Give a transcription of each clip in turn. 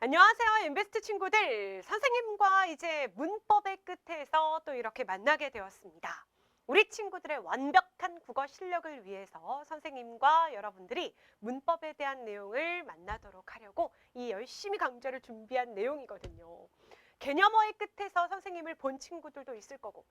안녕하세요, 인베스트 친구들. 선생님과 이제 문법의 끝에서 또 이렇게 만나게 되었습니다. 우리 친구들의 완벽한 국어 실력을 위해서 선생님과 여러분들이 문법에 대한 내용을 만나도록 하려고 이 열심히 강좌를 준비한 내용이거든요. 개념어의 끝에서 선생님을 본 친구들도 있을 거고,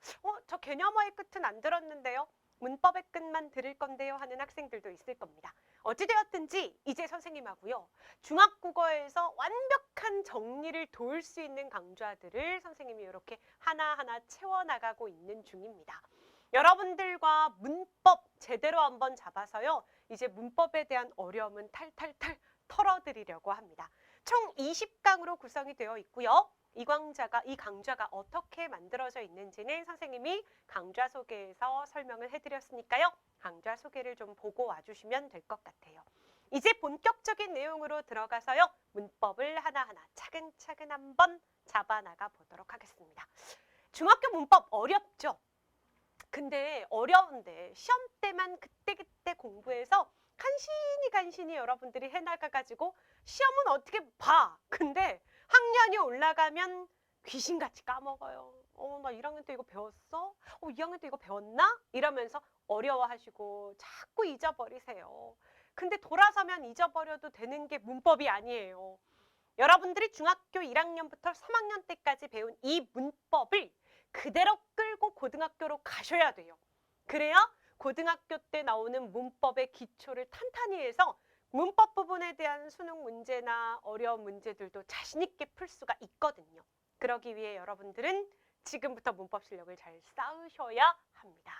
저 개념어의 끝은 안 들었는데요. 문법의 끝만 들을 건데요 하는 학생들도 있을 겁니다. 어찌되었든지 이제 선생님하고요. 중학국어에서 완벽한 정리를 도울 수 있는 강좌들을 선생님이 이렇게 하나하나 채워나가고 있는 중입니다. 여러분들과 문법 제대로 한번 잡아서요. 이제 문법에 대한 어려움은 탈탈탈 털어드리려고 합니다. 총 20강으로 구성이 되어 있고요. 이 강좌가 어떻게 만들어져 있는지는 선생님이 강좌 소개에서 설명을 해드렸으니까요. 강좌 소개를 좀 보고 와주시면 될 것 같아요. 이제 본격적인 내용으로 들어가서요. 문법을 하나하나 차근차근 한번 잡아나가 보도록 하겠습니다. 중학교 문법 어렵죠? 근데 어려운데 시험 때만 그때그때 공부해서 간신히 여러분들이 해나가가지고 시험은 어떻게 봐. 근데 학년이 올라가면 귀신같이 까먹어요. 나 1학년 때 이거 배웠어? 2학년 때 이거 배웠나? 이러면서 어려워하시고 자꾸 잊어버리세요. 근데 돌아서면 잊어버려도 되는 게 문법이 아니에요. 여러분들이 중학교 1학년부터 3학년 때까지 배운 이 문법을 그대로 끌고 고등학교로 가셔야 돼요. 그래야 고등학교 때 나오는 문법의 기초를 탄탄히 해서 문법 부분에 대한 수능 문제나 어려운 문제들도 자신 있게 풀 수가 있거든요. 그러기 위해 여러분들은 지금부터 문법 실력을 잘 쌓으셔야 합니다.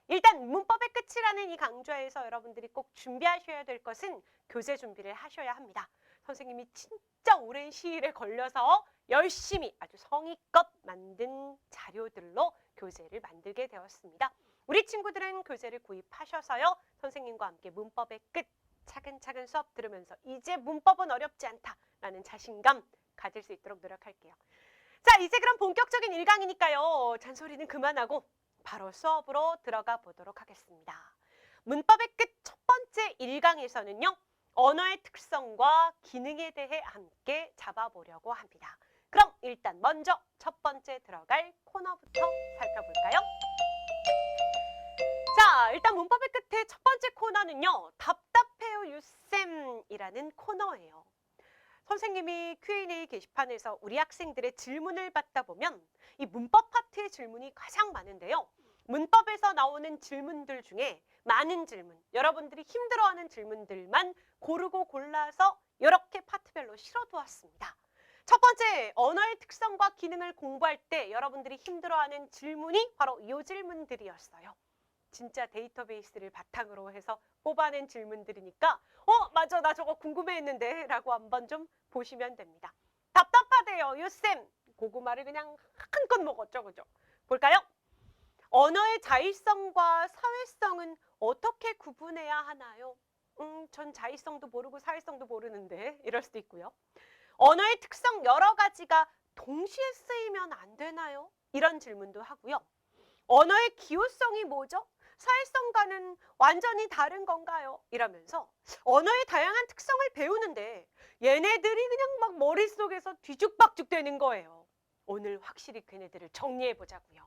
일단 문법의 끝이라는 이 강좌에서 여러분들이 꼭 준비하셔야 될 것은 교재 준비를 하셔야 합니다. 선생님이 진짜 오랜 시일에 걸려서 열심히 아주 성의껏 만든 자료들로 교재를 만들게 되었습니다. 우리 친구들은 교재를 구입하셔서요. 선생님과 함께 문법의 끝 차근차근 수업 들으면서 이제 문법은 어렵지 않다라는 자신감 가질 수 있도록 노력할게요. 자, 이제 그럼 본격적인 1강이니까요. 잔소리는 그만하고 바로 수업으로 들어가 보도록 하겠습니다. 문법의 끝 첫 번째 1강에서는요. 언어의 특성과 기능에 대해 함께 잡아보려고 합니다. 그럼 일단 먼저 첫 번째 들어갈 코너부터 살펴볼까요? 자, 일단 문법의 끝에 첫 번째 코너는요. 답답해요 유쌤이라는 코너예요. 선생님이 Q&A 게시판에서 우리 학생들의 질문을 받다 보면 이 문법 파트의 질문이 가장 많은데요. 문법에서 나오는 질문들 중에 많은 질문, 여러분들이 힘들어하는 질문들만 고르고 골라서 이렇게 파트별로 실어두었습니다. 첫 번째, 언어의 특성과 기능을 공부할 때 여러분들이 힘들어하는 질문이 바로 이 질문들이었어요. 진짜 데이터베이스를 바탕으로 해서 뽑아낸 질문들이니까 맞아, 나 저거 궁금해했는데 라고 한번 좀 보시면 됩니다. 답답하대요 유쌤. 고구마를 그냥 한껏 먹었죠, 그죠? 볼까요? 언어의 자의성과 사회성은 어떻게 구분해야 하나요? 전 자의성도 모르고 사회성도 모르는데 이럴 수도 있고요. 언어의 특성 여러 가지가 동시에 쓰이면 안 되나요? 이런 질문도 하고요. 언어의 기호성이 뭐죠? 사회성과는 완전히 다른 건가요? 이러면서 언어의 다양한 특성을 배우는데 얘네들이 그냥 막 머릿속에서 뒤죽박죽 되는 거예요. 오늘 확실히 걔네들을 정리해 보자고요.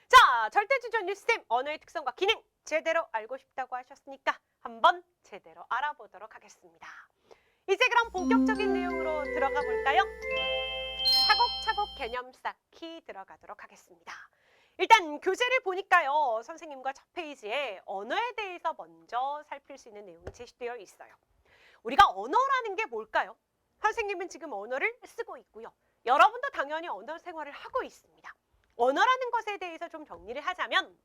자, 절대주저 뉴스쌤 언어의 특성과 기능 제대로 알고 싶다고 하셨으니까 한번 제대로 알아보도록 하겠습니다. 이제 그럼 본격적인 내용으로 들어가 볼까요? 차곡차곡 개념 쌓기 들어가도록 하겠습니다. 일단 교재를 보니까요. 선생님과 첫 페이지에 언어에 대해서 먼저 살필 수 있는 내용이 제시되어 있어요. 우리가 언어라는 게 뭘까요? 선생님은 지금 언어를 쓰고 있고요. 여러분도 당연히 언어 생활을 하고 있습니다. 언어라는 것에 대해서 좀 정리를 하자면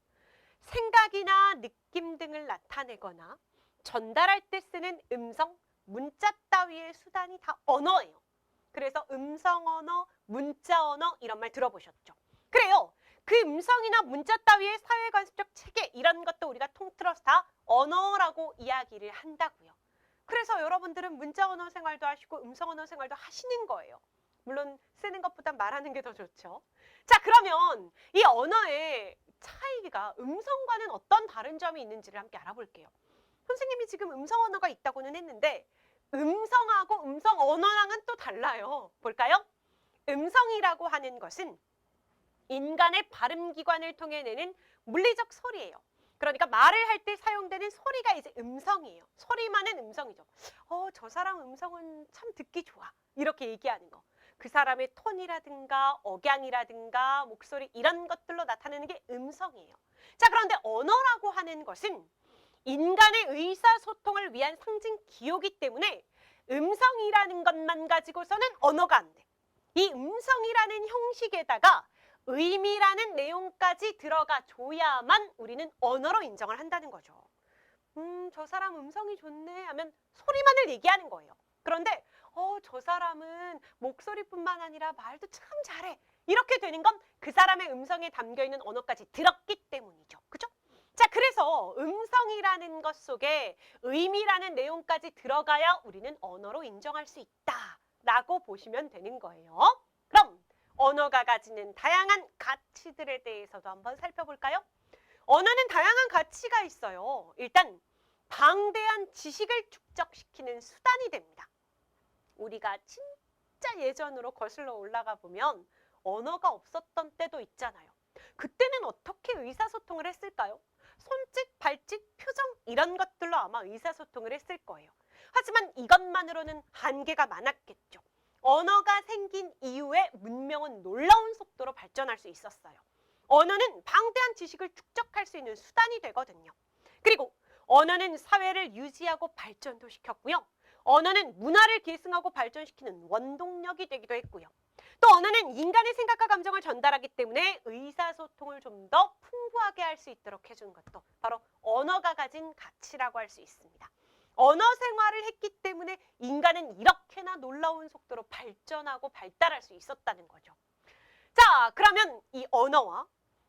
생각이나 느낌 등을 나타내거나 전달할 때 쓰는 음성, 문자 따위의 수단이 다 언어예요. 그래서 음성 언어, 문자 언어 이런 말 들어보셨죠? 그래요. 그 음성이나 문자 따위의 사회관습적 체계 이런 것도 우리가 통틀어서 다 언어라고 이야기를 한다고요. 그래서 여러분들은 문자 언어 생활도 하시고 음성 언어 생활도 하시는 거예요. 물론 쓰는 것보단 말하는 게 더 좋죠. 자, 그러면 이 언어의 차이가 음성과는 어떤 다른 점이 있는지를 함께 알아볼게요. 선생님이 지금 음성 언어가 있다고는 했는데 음성하고 음성 언어랑은 또 달라요. 볼까요? 음성이라고 하는 것은 인간의 발음기관을 통해 내는 물리적 소리예요. 그러니까 말을 할 때 사용되는 소리가 이제 음성이에요. 소리만은 음성이죠. 저 사람 음성은 참 듣기 좋아. 이렇게 얘기하는 거. 그 사람의 톤이라든가 억양이라든가 목소리 이런 것들로 나타내는 게 음성이에요. 자, 그런데 언어라고 하는 것은 인간의 의사소통을 위한 상징 기호이기 때문에 음성이라는 것만 가지고서는 언어가 안 돼. 이 음성이라는 형식에다가 의미라는 내용까지 들어가 줘야만 우리는 언어로 인정을 한다는 거죠. 저 사람 음성이 좋네 하면 소리만을 얘기하는 거예요. 그런데 저 사람은 목소리뿐만 아니라 말도 참 잘해. 이렇게 되는 건 그 사람의 음성에 담겨있는 언어까지 들었기 때문이죠. 그죠? 자, 그래서 음성이라는 것 속에 의미라는 내용까지 들어가야 우리는 언어로 인정할 수 있다라고 보시면 되는 거예요. 그럼 언어가 가지는 다양한 가치들에 대해서도 한번 살펴볼까요? 언어는 다양한 가치가 있어요. 일단 방대한 지식을 축적시키는 수단이 됩니다. 우리가 진짜 예전으로 거슬러 올라가 보면 언어가 없었던 때도 있잖아요. 그때는 어떻게 의사소통을 했을까요? 손짓, 발짓, 표정 이런 것들로 아마 의사소통을 했을 거예요. 하지만 이것만으로는 한계가 많았겠죠. 언어가 생긴 이후에 문명은 놀라운 속도로 발전할 수 있었어요. 언어는 방대한 지식을 축적할 수 있는 수단이 되거든요. 그리고 언어는 사회를 유지하고 발전도 시켰고요. 언어는 문화를 계승하고 발전시키는 원동력이 되기도 했고요. 또 언어는 인간의 생각과 감정을 전달하기 때문에 의사소통을 좀 더 풍부하게 할 수 있도록 해주는 것도 바로 언어가 가진 가치라고 할 수 있습니다. 언어 생활을 했기 때문에 인간은 이렇게나 놀라운 속도로 발전하고 발달할 수 있었다는 거죠. 자, 그러면 이 언어와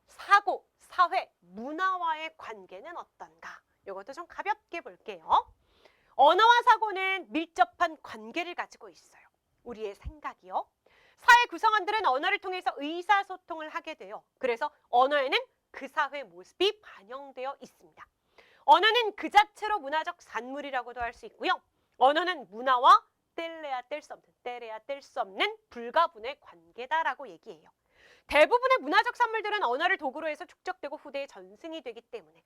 사고, 사회, 문화와의 관계는 어떤가? 이것도 좀 가볍게 볼게요. 언어와 사고는 밀접한 관계를 가지고 있어요. 우리의 생각이요. 사회 구성원들은 언어를 통해서 의사소통을 하게 돼요. 그래서 언어에는 그 사회 모습이 반영되어 있습니다. 언어는 그 자체로 문화적 산물이라고도 할 수 있고요. 언어는 문화와 뗄래야 뗄 수 없는, 떼래야 뗄 수 없는 불가분의 관계다라고 얘기해요. 대부분의 문화적 산물들은 언어를 도구로 해서 축적되고 후대에 전승이 되기 때문에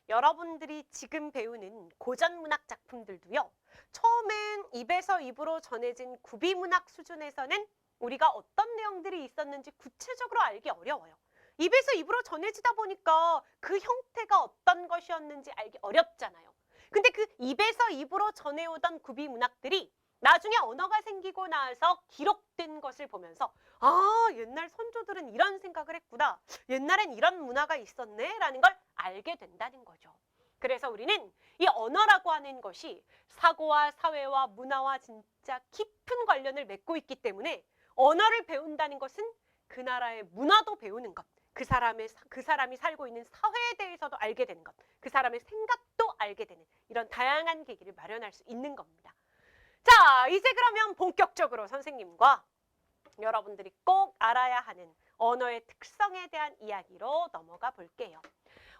여러분들이 지금 배우는 고전 문학 작품들도요. 처음엔 입에서 입으로 전해진 구비문학 수준에서는 우리가 어떤 내용들이 있었는지 구체적으로 알기 어려워요. 입에서 입으로 전해지다 보니까 그 형태가 어떤 것이었는지 알기 어렵잖아요. 근데 그 입에서 입으로 전해오던 구비문학들이 나중에 언어가 생기고 나서 기록된 것을 보면서 아, 옛날 선조들은 이런 생각을 했구나. 옛날엔 이런 문화가 있었네 라는 걸 알게 된다는 거죠. 그래서 우리는 이 언어라고 하는 것이 사고와 사회와 문화와 진짜 깊은 관련을 맺고 있기 때문에 언어를 배운다는 것은 그 나라의 문화도 배우는 것, 그 사람이 살고 있는 사회에 대해서도 알게 되는 것, 그 사람의 생각도 알게 되는 이런 다양한 계기를 마련할 수 있는 겁니다. 자, 이제 그러면 본격적으로 선생님과 여러분들이 꼭 알아야 하는 언어의 특성에 대한 이야기로 넘어가 볼게요.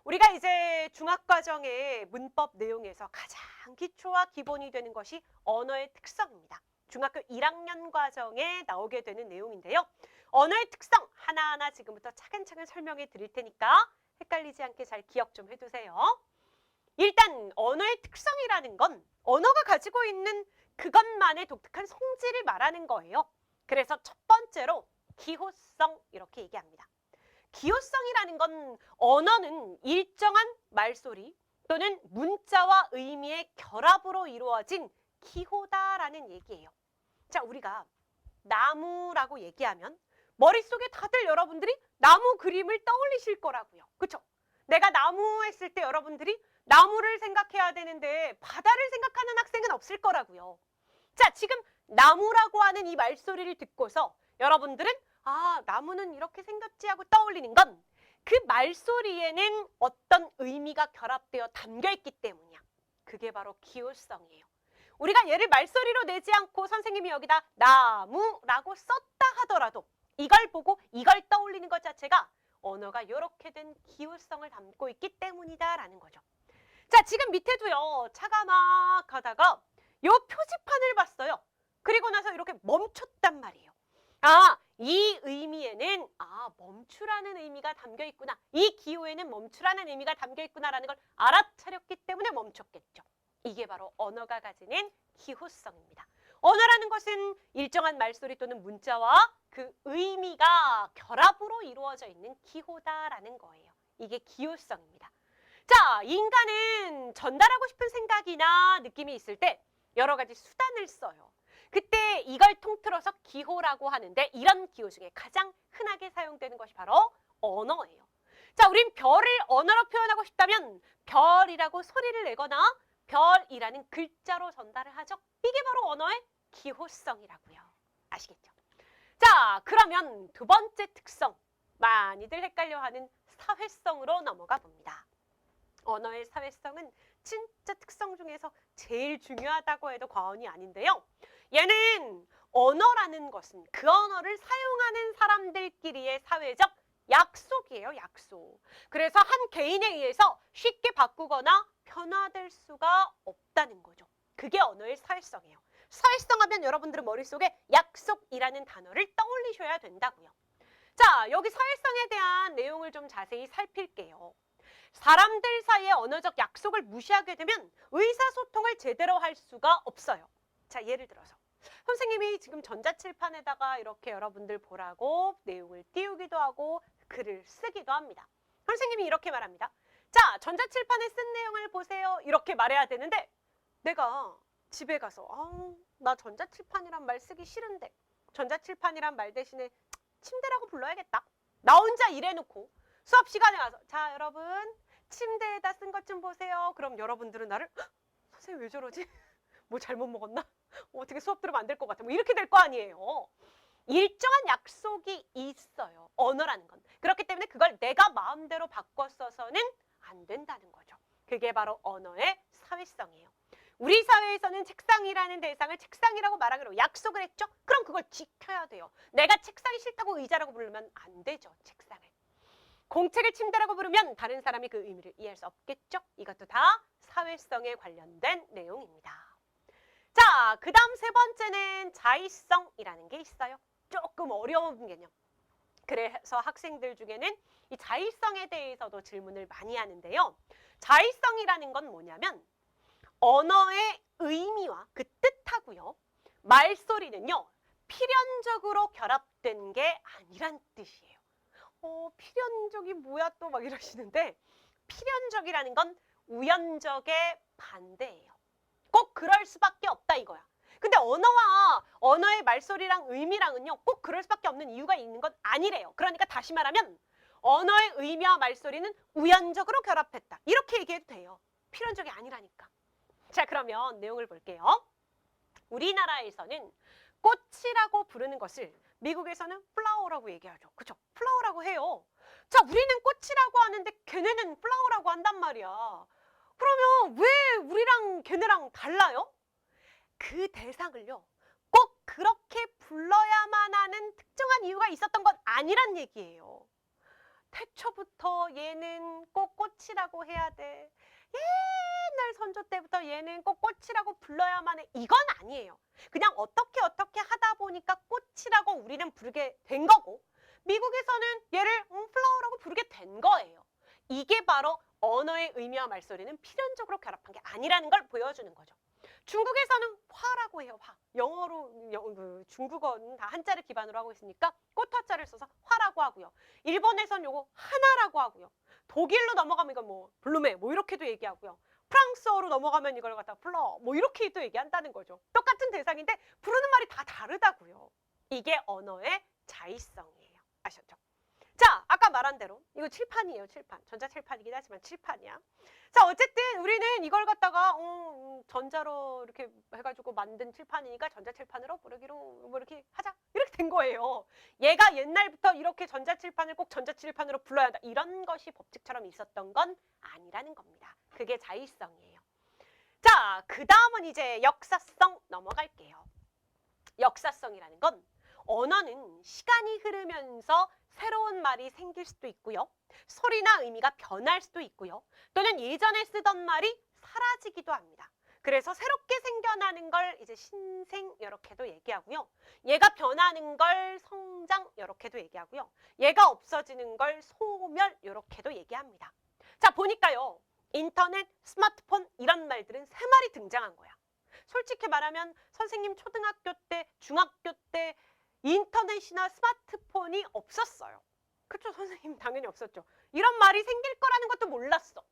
우리가 이제 중학과정의 문법 내용에서 가장 기초와 기본이 되는 것이 언어의 특성입니다. 중학교 1학년 과정에 나오게 되는 내용인데요. 언어의 특성 하나하나 지금부터 차근차근 설명해 드릴 테니까 헷갈리지 않게 잘 기억 좀 해두세요. 일단 언어의 특성이라는 건 언어가 가지고 있는 그것만의 독특한 성질을 말하는 거예요. 그래서 첫 번째로 기호성 이렇게 얘기합니다. 기호성이라는 건 언어는 일정한 말소리 또는 문자와 의미의 결합으로 이루어진 기호다라는 얘기예요. 자, 우리가 나무라고 얘기하면 머릿속에 다들 여러분들이 나무 그림을 떠올리실 거라고요. 그렇죠? 내가 나무 했을 때 여러분들이 나무를 생각해야 되는데 바다를 생각하는 학생은 없을 거라고요. 자, 지금 나무라고 하는 이 말소리를 듣고서 여러분들은 아, 나무는 이렇게 생겼지 하고 떠올리는 건 그 말소리에는 어떤 의미가 결합되어 담겨있기 때문이야. 그게 바로 기호성이에요. 우리가 얘를 말소리로 내지 않고 선생님이 여기다 나무라고 썼다 하더라도 이걸 보고 이걸 떠올리는 것 자체가 언어가 이렇게 된 기호성을 담고 있기 때문이다라는 거죠. 자, 지금 밑에도요. 차가 막 가다가 요 표지판을 봤어요. 그리고 나서 이렇게 멈췄단 말이에요. 아, 이 의미에는 멈추라는 의미가 담겨 있구나. 이 기호에는 멈추라는 의미가 담겨 있구나라는 걸 알아차렸기 때문에 멈췄겠죠. 이게 바로 언어가 가지는 기호성입니다. 언어라는 것은 일정한 말소리 또는 문자와 그 의미가 결합으로 이루어져 있는 기호다라는 거예요. 이게 기호성입니다. 자, 인간은 전달하고 싶은 생각이나 느낌이 있을 때 여러 가지 수단을 써요. 그때 이걸 통틀어서 기호라고 하는데 이런 기호 중에 가장 흔하게 사용되는 것이 바로 언어예요. 자, 우린 별을 언어로 표현하고 싶다면 별이라고 소리를 내거나 별이라는 글자로 전달을 하죠. 이게 바로 언어의 기호성이라고요. 아시겠죠? 자, 그러면 두 번째 특성, 많이들 헷갈려하는 사회성으로 넘어가 봅니다. 언어의 사회성은 진짜 특성 중에서 제일 중요하다고 해도 과언이 아닌데요. 얘는 언어라는 것은 그 언어를 사용하는 사람들끼리의 사회적 약속이에요, 약속. 그래서 한 개인에 의해서 쉽게 바꾸거나 변화될 수가 없다는 거죠. 그게 언어의 사회성이에요. 사회성 하면 여러분들은 머릿속에 약속이라는 단어를 떠올리셔야 된다고요. 자, 여기 사회성에 대한 내용을 좀 자세히 살필게요. 사람들 사이의 언어적 약속을 무시하게 되면 의사소통을 제대로 할 수가 없어요. 자, 예를 들어서 선생님이 지금 전자칠판에다가 이렇게 여러분들 보라고 내용을 띄우기도 하고 글을 쓰기도 합니다. 선생님이 이렇게 말합니다. 자, 전자칠판에 쓴 내용을 보세요. 이렇게 말해야 되는데 내가 집에 가서 나 전자칠판이란 말 쓰기 싫은데 전자칠판이란 말 대신에 침대라고 불러야겠다. 나 혼자 일해놓고 수업 시간에 와서 자, 여러분 침대에다 쓴 것 좀 보세요. 그럼 여러분들은 나를 선생님 왜 저러지? 뭐 잘못 먹었나? 어떻게 수업 들으면 안 될 것 같아. 뭐 이렇게 될 거 아니에요. 일정한 약속이 있어요. 언어라는 건. 그렇기 때문에 그걸 내가 마음대로 바꿔 써서는 안 된다는 거죠. 그게 바로 언어의 사회성이에요. 우리 사회에서는 책상이라는 대상을 책상이라고 말하기로 약속을 했죠? 그럼 그걸 지켜야 돼요. 내가 책상이 싫다고 의자라고 부르면 안 되죠, 책상을. 공책을 침대라고 부르면 다른 사람이 그 의미를 이해할 수 없겠죠? 이것도 다 사회성에 관련된 내용입니다. 자, 그 다음 세 번째는 자의성이라는 게 있어요. 조금 어려운 개념. 그래서 학생들 중에는 이 자의성에 대해서도 질문을 많이 하는데요. 자의성이라는 건 뭐냐면 언어의 의미와 그 뜻하고요. 말소리는요. 필연적으로 결합된 게 아니란 뜻이에요. 필연적이 뭐야 또 막 이러시는데 필연적이라는 건 우연적의 반대예요. 꼭 그럴 수밖에 없다 이거야. 근데 언어와 언어의 말소리랑 의미랑은요. 꼭 그럴 수밖에 없는 이유가 있는 건 아니래요. 그러니까 다시 말하면 언어의 의미와 말소리는 우연적으로 결합했다. 이렇게 얘기해도 돼요. 필연적이 아니라니까. 자, 그러면 내용을 볼게요. 우리나라에서는 꽃이라고 부르는 것을 미국에서는 플라워라고 얘기하죠. 그쵸? 플라워라고 해요. 자, 우리는 꽃이라고 하는데 걔네는 플라워라고 한단 말이야. 그러면 왜 우리랑 걔네랑 달라요? 그 대상을요. 꼭 그렇게 불러야만 하는 특정한 이유가 있었던 건 아니란 얘기예요. 태초부터 얘는 꼭 꽃이라고 해야 돼. 옛날 선조 때부터 얘는 꼭 꽃이라고 불러야만 해. 이건 아니에요. 그냥 어떻게 하다 보니까 꽃이라고 우리는 부르게 된 거고 미국에서는 얘를 플라워라고 부르게 된 거예요. 이게 바로 언어의 의미와 말소리는 필연적으로 결합한 게 아니라는 걸 보여주는 거죠. 중국에서는 화라고 해요. 화. 영어로 중국어는 다 한자를 기반으로 하고 있으니까 꽃화자를 써서 화라고 하고요. 일본에서는 요거 하나라고 하고요. 독일로 넘어가면 이건 뭐 블루메 뭐 이렇게도 얘기하고요. 프랑스어로 넘어가면 이걸 갖다 플러 뭐 이렇게도 얘기한다는 거죠. 똑같은 대상인데 부르는 말이 다 다르다고요. 이게 언어의 자의성이에요. 아셨죠? 자, 아까 말한 대로 이거 칠판이에요. 칠판. 전자칠판이긴 하지만 칠판이야. 자, 어쨌든 우리는 이걸 갖다가 전자로 이렇게 해가지고 만든 칠판이니까 전자칠판으로 부르기로 뭐 이렇게 하자. 이렇게 된 거예요. 얘가 옛날부터 이렇게 전자칠판을 꼭 전자칠판으로 불러야 한다. 이런 것이 법칙처럼 있었던 건 아니라는 겁니다. 그게 자의성이에요. 자, 그 다음은 이제 역사성 넘어갈게요. 역사성이라는 건 언어는 시간이 흐르면서 새로운 말이 생길 수도 있고요. 소리나 의미가 변할 수도 있고요. 또는 예전에 쓰던 말이 사라지기도 합니다. 그래서 새롭게 생겨나는 걸 이제 신생 이렇게도 얘기하고요. 얘가 변하는 걸 성장 이렇게도 얘기하고요. 얘가 없어지는 걸 소멸 이렇게도 얘기합니다. 자, 보니까요. 인터넷, 스마트폰 이런 말들은 세 마리 등장한 거야. 솔직히 말하면 선생님 초등학교 때, 중학교 때 인터넷이나 스마트폰이 없었어요. 그쵸? 선생님 당연히 없었죠. 이런 말이 생길 거라는 것도 몰랐어.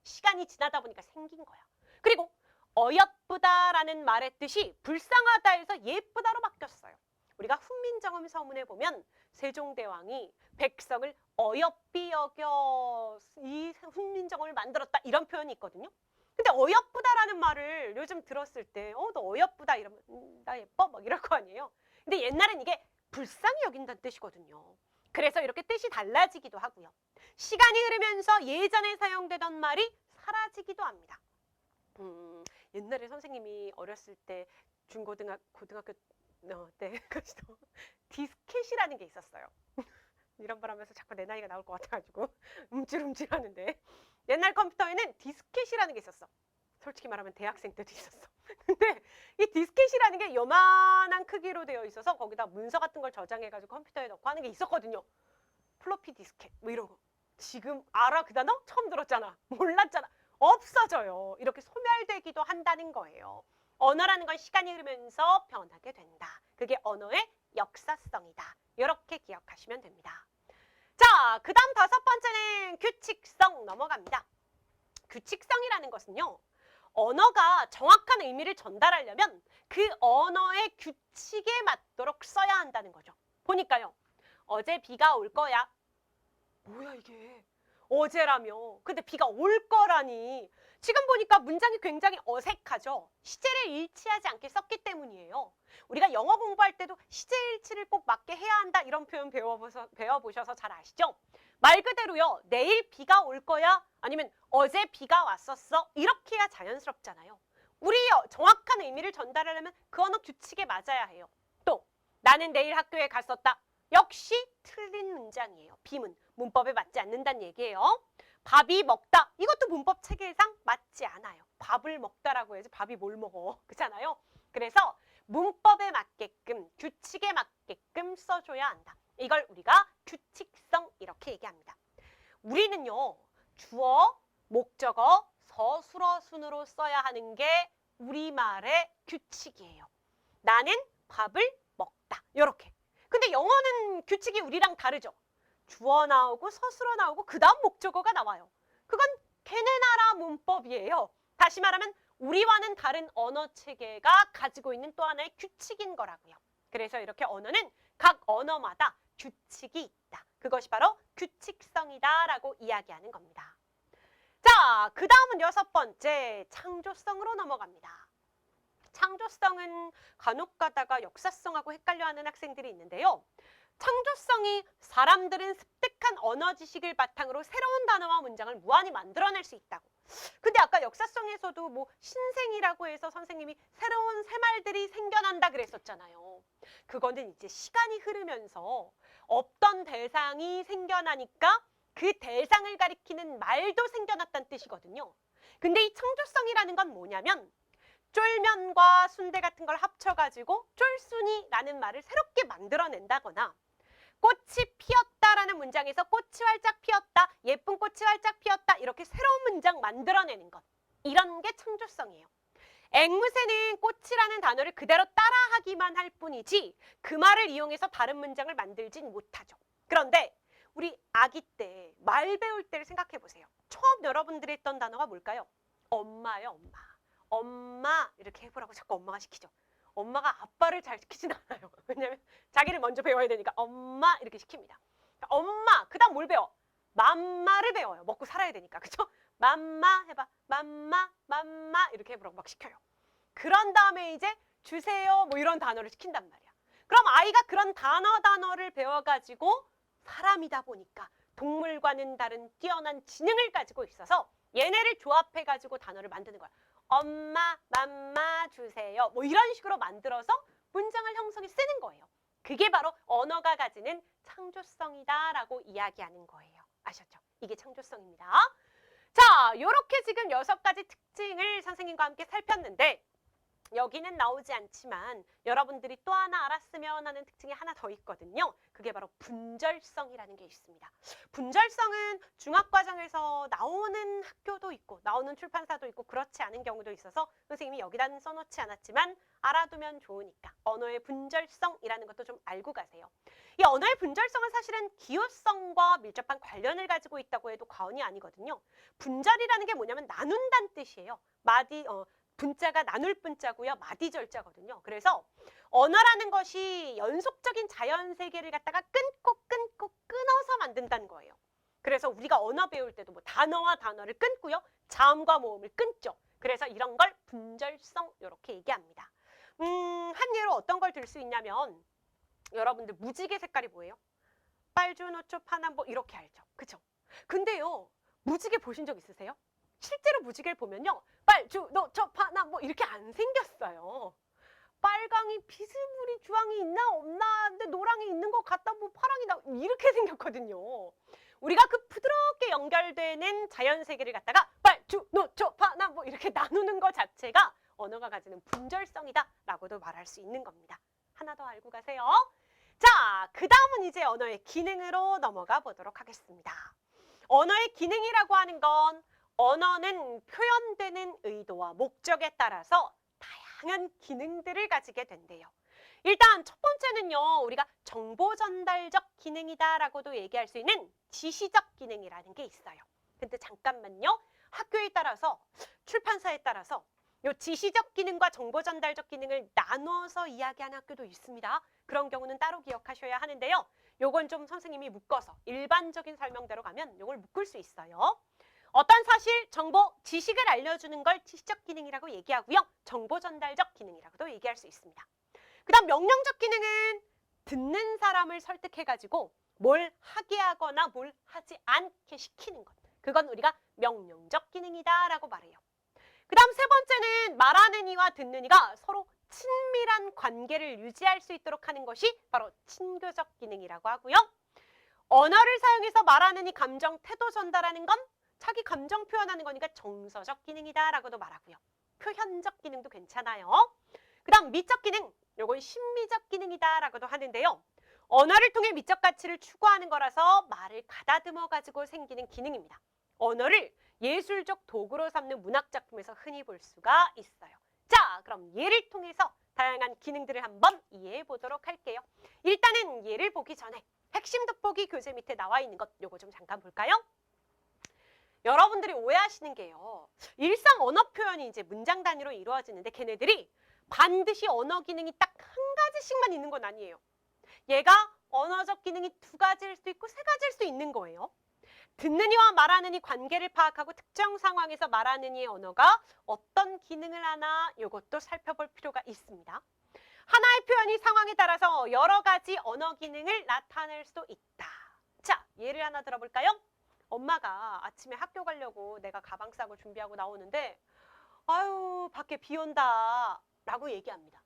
시간이 지나다 보니까 생긴 거야. 그리고 어여쁘다라는 말의 뜻이 불쌍하다에서 예쁘다로 바뀌었어요. 우리가 훈민정음 서문에 보면 세종대왕이 백성을 어여삐 여겨 이 훈민정음을 만들었다 이런 표현이 있거든요. 근데 어여쁘다라는 말을 요즘 들었을 때 너 어여쁘다 이러면 나 예뻐? 막 이럴 거 아니에요. 근데 옛날엔 이게 불쌍히 여긴다는 뜻이거든요. 그래서 이렇게 뜻이 달라지기도 하고요. 시간이 흐르면서 예전에 사용되던 말이 사라지기도 합니다. 옛날에 선생님이 어렸을 때 고등학교 때 디스켓이라는 게 있었어요. 이런 말 하면서 자꾸 내 나이가 나올 것 같아가지고 움찔움찔 하는데 옛날 컴퓨터에는 디스켓이라는 게 있었어. 솔직히 말하면 대학생 때도 있었어. 근데 이 디스켓이라는 게 요만한 크기로 되어 있어서 거기다 문서 같은 걸 저장해가지고 컴퓨터에 넣고 하는 게 있었거든요. 플로피 디스켓 뭐 이런 거. 지금 알아 그 단어? 처음 들었잖아. 몰랐잖아. 없어져요. 이렇게 소멸되기도 한다는 거예요. 언어라는 건 시간이 흐르면서 변하게 된다. 그게 언어의 역사성이다. 이렇게 기억하시면 됩니다. 자, 그 다음 다섯 번째는 규칙성 넘어갑니다. 규칙성이라는 것은요. 언어가 정확한 의미를 전달하려면 그 언어의 규칙에 맞도록 써야 한다는 거죠. 보니까요. 어제 비가 올 거야. 뭐야 이게. 어제라며. 근데 비가 올 거라니. 지금 보니까 문장이 굉장히 어색하죠. 시제를 일치하지 않게 썼기 때문이에요. 우리가 영어 공부할 때도 시제 일치를 꼭 맞게 해야 한다 이런 표현 배워보셔서 잘 아시죠? 말 그대로요. 내일 비가 올 거야? 아니면 어제 비가 왔었어? 이렇게 해야 자연스럽잖아요. 우리 정확한 의미를 전달하려면 그 언어 규칙에 맞아야 해요. 또 나는 내일 학교에 갔었다. 역시 틀린 문장이에요. 비문, 문법에 맞지 않는다는 얘기예요. 밥이 먹다. 이것도 문법 체계상 맞지 않아요. 밥을 먹다라고 해야지 밥이 뭘 먹어. 그렇잖아요. 그래서 문법에 맞게끔, 규칙에 맞게끔 써줘야 한다. 이걸 우리가 규칙성 이렇게 얘기합니다. 우리는요. 주어, 목적어, 서술어 순으로 써야 하는 게 우리말의 규칙이에요. 나는 밥을 먹다. 이렇게. 근데 영어는 규칙이 우리랑 다르죠. 주어 나오고 서술어 나오고 그 다음 목적어가 나와요. 그건 걔네 나라 문법이에요. 다시 말하면 우리와는 다른 언어 체계가 가지고 있는 또 하나의 규칙인 거라고요. 그래서 이렇게 언어는 각 언어마다 규칙이 있다. 그것이 바로 규칙성이다라고 이야기하는 겁니다. 자, 그 다음은 여섯 번째, 창조성으로 넘어갑니다. 창조성은 간혹 가다가 역사성하고 헷갈려하는 학생들이 있는데요. 창조성이 사람들은 습득한 언어 지식을 바탕으로 새로운 단어와 문장을 무한히 만들어낼 수 있다고. 근데 아까 역사성에서도 뭐 신생이라고 해서 선생님이 새로운 새말들이 생겨난다 그랬었잖아요. 그거는 이제 시간이 흐르면서 없던 대상이 생겨나니까 그 대상을 가리키는 말도 생겨났다는 뜻이거든요. 근데 이 창조성이라는 건 뭐냐면 쫄면과 순대 같은 걸 합쳐가지고 쫄순이라는 말을 새롭게 만들어낸다거나 꽃이 피었다라는 문장에서 꽃이 활짝 피었다, 예쁜 꽃이 활짝 피었다 이렇게 새로운 문장 만들어내는 것. 이런 게 창조성이에요. 앵무새는 꽃이라는 단어를 그대로 따라하기만 할 뿐이지 그 말을 이용해서 다른 문장을 만들진 못하죠. 그런데 우리 아기 때, 말 배울 때를 생각해 보세요. 처음 여러분들이 했던 단어가 뭘까요? 엄마예요, 엄마. 엄마 이렇게 해보라고 자꾸 엄마가 시키죠. 엄마가 아빠를 잘 시키진 않아요. 왜냐면 자기를 먼저 배워야 되니까 엄마 이렇게 시킵니다. 엄마, 그 다음 뭘 배워? 맘마를 배워요. 먹고 살아야 되니까. 그쵸? 맘마 해봐. 맘마, 맘마 이렇게 해보라고 막 시켜요. 그런 다음에 이제 주세요 뭐 이런 단어를 시킨단 말이야. 그럼 아이가 그런 단어를 배워가지고 사람이다 보니까 동물과는 다른 뛰어난 지능을 가지고 있어서 얘네를 조합해가지고 단어를 만드는 거야. 엄마, 맘마 주세요. 뭐 이런 식으로 만들어서 문장을 형성해 쓰는 거예요. 그게 바로 언어가 가지는 창조성이다라고 이야기하는 거예요. 아셨죠? 이게 창조성입니다. 자, 요렇게 지금 6가지 특징을 선생님과 함께 살폈는데 여기는 나오지 않지만 여러분들이 또 하나 알았으면 하는 특징이 하나 더 있거든요. 그게 바로 분절성이라는 게 있습니다. 분절성은 중학과정에서 나오는 학교도 있고 나오는 출판사도 있고 그렇지 않은 경우도 있어서 선생님이 여기다는 써놓지 않았지만 알아두면 좋으니까 언어의 분절성이라는 것도 좀 알고 가세요. 이 언어의 분절성은 사실은 기호성과 밀접한 관련을 가지고 있다고 해도 과언이 아니거든요. 분절이라는 게 뭐냐면 나눈다는 뜻이에요. 분자가 나눌 분자고요. 마디절자거든요. 그래서 언어라는 것이 연속적인 자연 세계를 갖다가 끊고 끊어서 만든다는 거예요. 그래서 우리가 언어 배울 때도 뭐 단어와 단어를 끊고요. 자음과 모음을 끊죠. 그래서 이런 걸 분절성 이렇게 얘기합니다. 한 예로 어떤 걸 들 수 있냐면 여러분들 무지개 색깔이 뭐예요? 빨주노초 파남보 이렇게 알죠. 그쵸? 근데요. 무지개 보신 적 있으세요? 실제로 무지개를 보면요. 빨주노초 파남보 이렇게 안 생겼어요. 빨강이 비스무리 주황이 있나 없나 근데 노랑이 있는 것 같다 뭐 파랑이 나 이렇게 생겼거든요. 우리가 그 부드럽게 연결되는 자연세계를 갖다가 빨주노초 파남보 이렇게 나누는 것 자체가 언어가 가지는 분절성이다 라고도 말할 수 있는 겁니다. 하나 더 알고 가세요. 자, 그 다음은 이제 언어의 기능으로 넘어가 보도록 하겠습니다. 언어의 기능이라고 하는 건 언어는 표현되는 의도와 목적에 따라서 다양한 기능들을 가지게 된대요. 일단 첫 번째는요. 우리가 정보 전달적 기능이다라고도 얘기할 수 있는 지시적 기능이라는 게 있어요. 근데 잠깐만요. 학교에 따라서 출판사에 따라서 요 지시적 기능과 정보 전달적 기능을 나눠서 이야기하는 학교도 있습니다. 그런 경우는 따로 기억하셔야 하는데요. 요건 좀 선생님이 묶어서 일반적인 설명대로 가면 요걸 묶을 수 있어요. 어떤 사실, 정보, 지식을 알려주는 걸 지시적 기능이라고 얘기하고요. 정보 전달적 기능이라고도 얘기할 수 있습니다. 그 다음 명령적 기능은 듣는 사람을 설득해가지고 뭘 하게 하거나 뭘 하지 않게 시키는 것. 그건 우리가 명령적 기능이다 라고 말해요. 그 다음 세 번째는 말하는 이와 듣는 이가 서로 친밀한 관계를 유지할 수 있도록 하는 것이 바로 친교적 기능이라고 하고요. 언어를 사용해서 말하는 이 감정, 태도 전달하는 건 자기 감정 표현하는 거니까 정서적 기능이다 라고도 말하고요. 표현적 기능도 괜찮아요. 그 다음 미적 기능, 요건 심미적 기능이다 라고도 하는데요. 언어를 통해 미적 가치를 추구하는 거라서 말을 가다듬어 가지고 생기는 기능입니다. 언어를 예술적 도구로 삼는 문학작품에서 흔히 볼 수가 있어요. 자, 그럼 예를 통해서 다양한 기능들을 한번 이해해 보도록 할게요. 일단은 예를 보기 전에 핵심 돋보기 교재 밑에 나와 있는 것 요거 좀 잠깐 볼까요? 여러분들이 오해하시는 게요. 일상 언어 표현이 이제 문장 단위로 이루어지는데 걔네들이 반드시 언어 기능이 딱 한 가지씩만 있는 건 아니에요. 얘가 언어적 기능이 2가지일 수도 있고 3가지일 수도 있는 거예요. 듣는 이와 말하는 이 관계를 파악하고 특정 상황에서 말하는 이의 언어가 어떤 기능을 하나 이것도 살펴볼 필요가 있습니다. 하나의 표현이 상황에 따라서 여러 가지 언어 기능을 나타낼 수도 있다. 자, 예를 하나 들어볼까요? 엄마가 아침에 학교 가려고 내가 가방 싸고 준비하고 나오는데 아유 밖에 비 온다 라고 얘기합니다.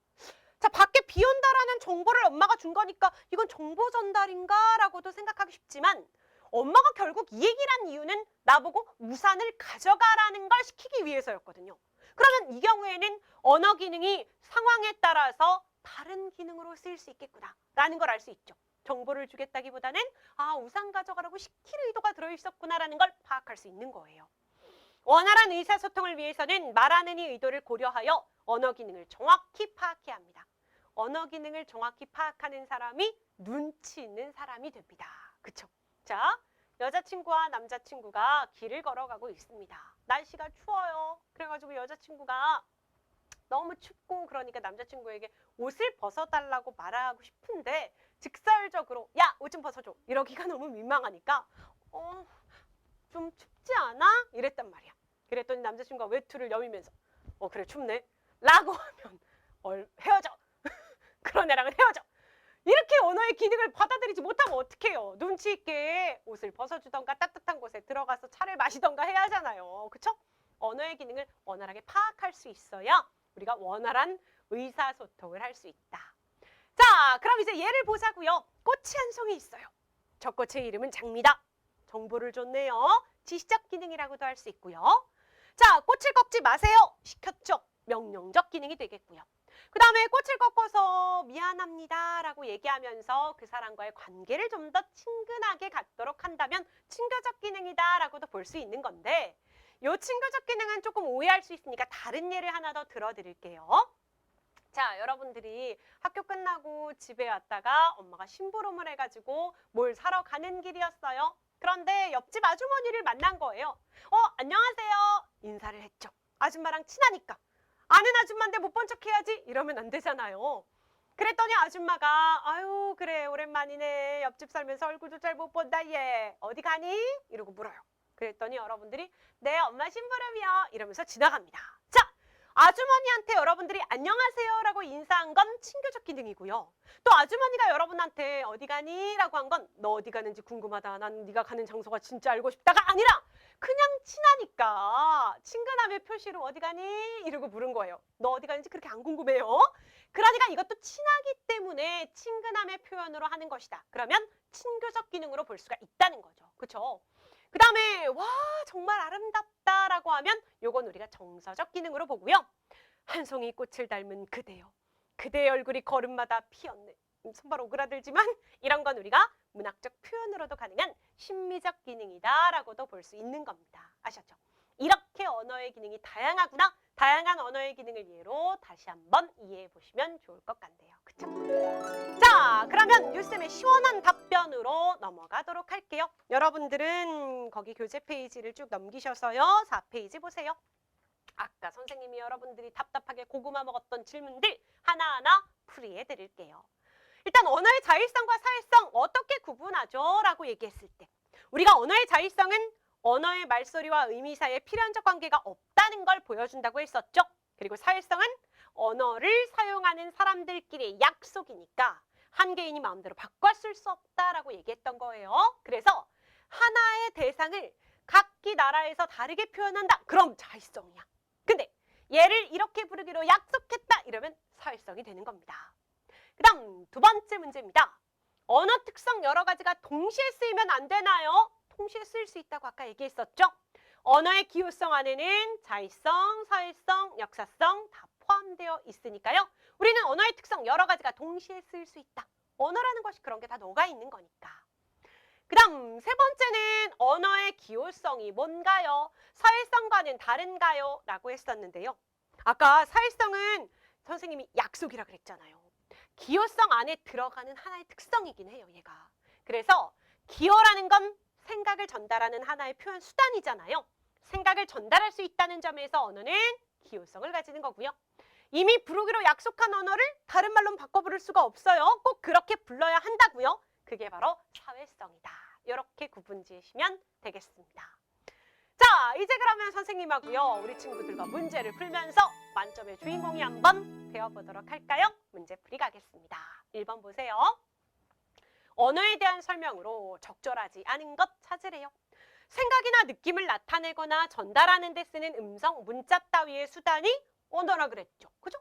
자, 밖에 비 온다라는 정보를 엄마가 준 거니까 이건 정보 전달인가 라고도 생각하기 쉽지만 엄마가 결국 이 얘기를 한 이유는 나보고 우산을 가져가라는 걸 시키기 위해서였거든요. 그러면 이 경우에는 언어 기능이 상황에 따라서 다른 기능으로 쓰일 수 있겠구나 라는 걸 알 수 있죠. 정보를 주겠다기보다는 아, 우산 가져가라고 시킬 의도가 들어있었구나라는 걸 파악할 수 있는 거예요. 원활한 의사소통을 위해서는 말하는 이 의도를 고려하여 언어 기능을 정확히 파악해야 합니다. 언어 기능을 정확히 파악하는 사람이 눈치 있는 사람이 됩니다. 그쵸? 자, 여자친구와 남자친구가 길을 걸어가고 있습니다. 날씨가 추워요. 그래가지고 여자친구가 너무 춥고 그러니까 남자친구에게 옷을 벗어달라고 말하고 싶은데 직설적으로 야, 옷 좀 벗어줘 이러기가 너무 민망하니까 좀 춥지 않아? 이랬단 말이야. 그랬더니 남자친구가 외투를 여미면서 그래 춥네 라고 하면 헤어져. 그런 애랑은 헤어져. 이렇게 언어의 기능을 받아들이지 못하면 어떡해요. 눈치 있게 옷을 벗어주던가 따뜻한 곳에 들어가서 차를 마시던가 해야 하잖아요. 그쵸? 언어의 기능을 원활하게 파악할 수 있어야 우리가 원활한 의사소통을 할 수 있다. 자, 그럼 이제 예를 보자고요. 꽃이 한 송이 있어요. 저 꽃의 이름은 장미다. 정보를 줬네요. 지시적 기능이라고도 할 수 있고요. 자, 꽃을 꺾지 마세요. 시켰죠. 명령적 기능이 되겠고요. 그 다음에 꽃을 꺾어서 미안합니다 라고 얘기하면서 그 사람과의 관계를 좀 더 친근하게 갖도록 한다면 친교적 기능이다 라고도 볼 수 있는 건데, 이 친교적 기능은 조금 오해할 수 있으니까 다른 예를 하나 더 들어드릴게요. 자, 여러분들이 학교 끝나고 집에 왔다가 엄마가 심부름을 해가지고 뭘 사러 가는 길이었어요. 그런데 옆집 아주머니를 만난 거예요. 안녕하세요. 인사를 했죠. 아줌마랑 친하니까. 아는 아줌마인데 못 본 척 해야지 이러면 안 되잖아요. 그랬더니 아줌마가 아유 그래 오랜만이네. 옆집 살면서 얼굴도 잘 못 본다 얘. 어디 가니? 이러고 물어요. 그랬더니 여러분들이 네 엄마 심부름이요 이러면서 지나갑니다. 자, 아주머니한테 여러분들이 안녕하세요 라고 인사한 건 친교적 기능이고요. 또 아주머니가 여러분한테 어디 가니? 라고 한 건 너 어디 가는지 궁금하다. 난 네가 가는 장소가 진짜 알고 싶다가 아니라 그냥 친하니까 친근함의 표시로 어디 가니? 이러고 물은 거예요. 너 어디 가는지 그렇게 안 궁금해요? 그러니까 이것도 친하기 때문에 친근함의 표현으로 하는 것이다. 그러면 친교적 기능으로 볼 수가 있다는 거죠. 그렇죠? 그 다음에 와 정말 아름답다라고 하면 요건 우리가 정서적 기능으로 보고요. 한 송이 꽃을 닮은 그대여. 그대의 얼굴이 걸음마다 피었네. 손발 오그라들지만 이런 건 우리가 문학적 표현으로도 가능한 심미적 기능이다라고도 볼 수 있는 겁니다. 아셨죠? 이렇게 언어의 기능이 다양하구나. 다양한 언어의 기능을 예로 다시 한번 이해해 보시면 좋을 것 같네요. 그쵸? 자, 그러면 유쌤의 시원한 답변으로 넘어가도록 할게요. 여러분들은 거기 교재 페이지를 쭉 넘기셔서요. 4페이지 보세요. 아까 선생님이 여러분들이 답답하게 고구마 먹었던 질문들 하나하나 풀이해 드릴게요. 일단 언어의 자율성과 사회성 어떻게 구분하죠? 라고 얘기했을 때 우리가 언어의 자율성은 언어의 말소리와 의미 사이에 필연적 관계가 없다는 걸 보여준다고 했었죠. 그리고 사회성은 언어를 사용하는 사람들끼리의 약속이니까 한 개인이 마음대로 바꿔 쓸 수 없다라고 얘기했던 거예요. 그래서 하나의 대상을 각기 나라에서 다르게 표현한다. 그럼 자율성이야. 근데 얘를 이렇게 부르기로 약속했다. 이러면 사회성이 되는 겁니다. 그 다음 두 번째 문제입니다. 언어 특성 여러 가지가 동시에 쓰이면 안 되나요? 동시에 쓰일 수 있다고 아까 얘기했었죠. 언어의 기호성 안에는 자의성, 사회성, 역사성 다 포함되어 있으니까요. 우리는 언어의 특성 여러 가지가 동시에 쓰일 수 있다. 언어라는 것이 그런 게 다 녹아 있는 거니까. 그 다음 세 번째는 언어의 기호성이 뭔가요? 사회성과는 다른가요? 라고 했었는데요. 아까 사회성은 선생님이 약속이라 그랬잖아요. 기호성 안에 들어가는 하나의 특성이긴 해요, 얘가. 그래서 기호라는 건 생각을 전달하는 하나의 표현 수단이잖아요. 생각을 전달할 수 있다는 점에서 언어는 기호성을 가지는 거고요. 이미 부르기로 약속한 언어를 다른 말로 바꿔 부를 수가 없어요. 꼭 그렇게 불러야 한다고요. 그게 바로 사회성이다. 이렇게 구분 지으시면 되겠습니다. 자, 이제 그러면 선생님하고요. 우리 친구들과 문제를 풀면서 만점의 주인공이 한번 되어보도록 할까요? 문제풀이 가겠습니다. 1번 보세요. 언어에 대한 설명으로 적절하지 않은 것 찾으래요. 생각이나 느낌을 나타내거나 전달하는 데 쓰는 음성, 문자 따위의 수단이 언어라 그랬죠. 그죠?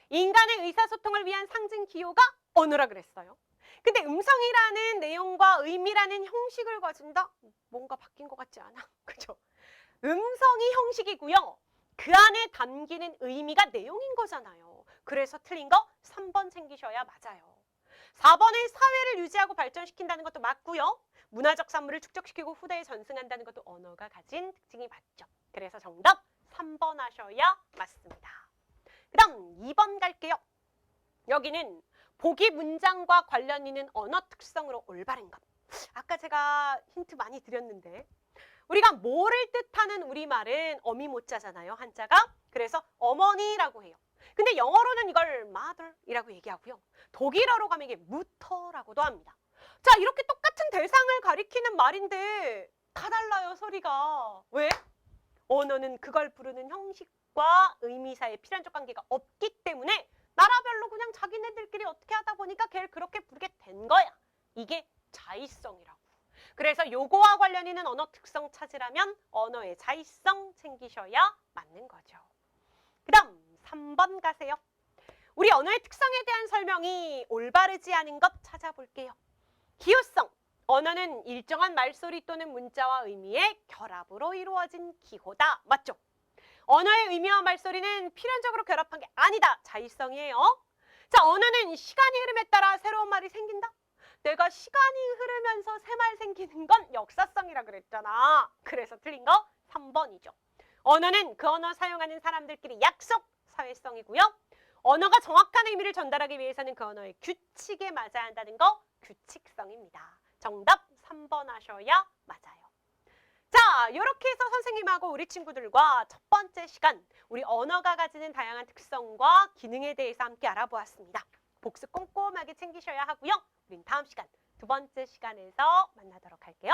인간의 의사소통을 위한 상징 기호가 언어라 그랬어요. 근데 음성이라는 내용과 의미라는 형식을 가진다? 뭔가 바뀐 것 같지 않아? 그죠? 음성이 형식이고요. 그 안에 담기는 의미가 내용인 거잖아요. 그래서 틀린 거 3번 챙기셔야 맞아요. 4번은 사회를 유지하고 발전시킨다는 것도 맞고요. 문화적 산물을 축적시키고 후대에 전승한다는 것도 언어가 가진 특징이 맞죠. 그래서 정답 3번 하셔야 맞습니다. 그 다음 2번 갈게요. 여기는 보기 문장과 관련 있는 언어 특성으로 올바른 것. 아까 제가 힌트 많이 드렸는데 우리가 뭐를 뜻하는 우리말은 어미모자잖아요. 한자가. 그래서 어머니라고 해요. 근데 영어로는 이걸 mother이라고 얘기하고요. 독일어로 가면 이게 mutter라고도 합니다. 자, 이렇게 똑같은 대상을 가리키는 말인데 다 달라요, 소리가. 왜? 언어는 그걸 부르는 형식과 의미 사이에 필연적 관계가 없기 때문에 나라별로 그냥 자기네들끼리 어떻게 하다 보니까 걔를 그렇게 부르게 된 거야. 이게 자의성이라고. 그래서 요거와 관련 있는 언어 특성 찾으라면 언어의 자의성 챙기셔야 맞는 거죠. 그 다음 3번 가세요. 우리 언어의 특성에 대한 설명이 올바르지 않은 것 찾아볼게요. 기호성, 언어는 일정한 말소리 또는 문자와 의미의 결합으로 이루어진 기호다. 맞죠? 언어의 의미와 말소리는 필연적으로 결합한 게 아니다. 자의성이에요. 자, 언어는 시간이 흐름에 따라 새로운 말이 생긴다. 내가 시간이 흐르면서 새 말 생기는 건 역사성이라 그랬잖아. 그래서 틀린 거 3번이죠. 언어는 그 언어 사용하는 사람들끼리 약속, 사회성이고요. 언어가 정확한 의미를 전달하기 위해서는 그 언어의 규칙에 맞아야 한다는 거 규칙성입니다. 정답 3번 하셔야 맞아요. 자, 이렇게 해서 선생님하고 우리 친구들과 첫 번째 시간 우리 언어가 가지는 다양한 특성과 기능에 대해서 함께 알아보았습니다. 복습 꼼꼼하게 챙기셔야 하고요. 우린 다음 시간 두 번째 시간에서 만나도록 할게요.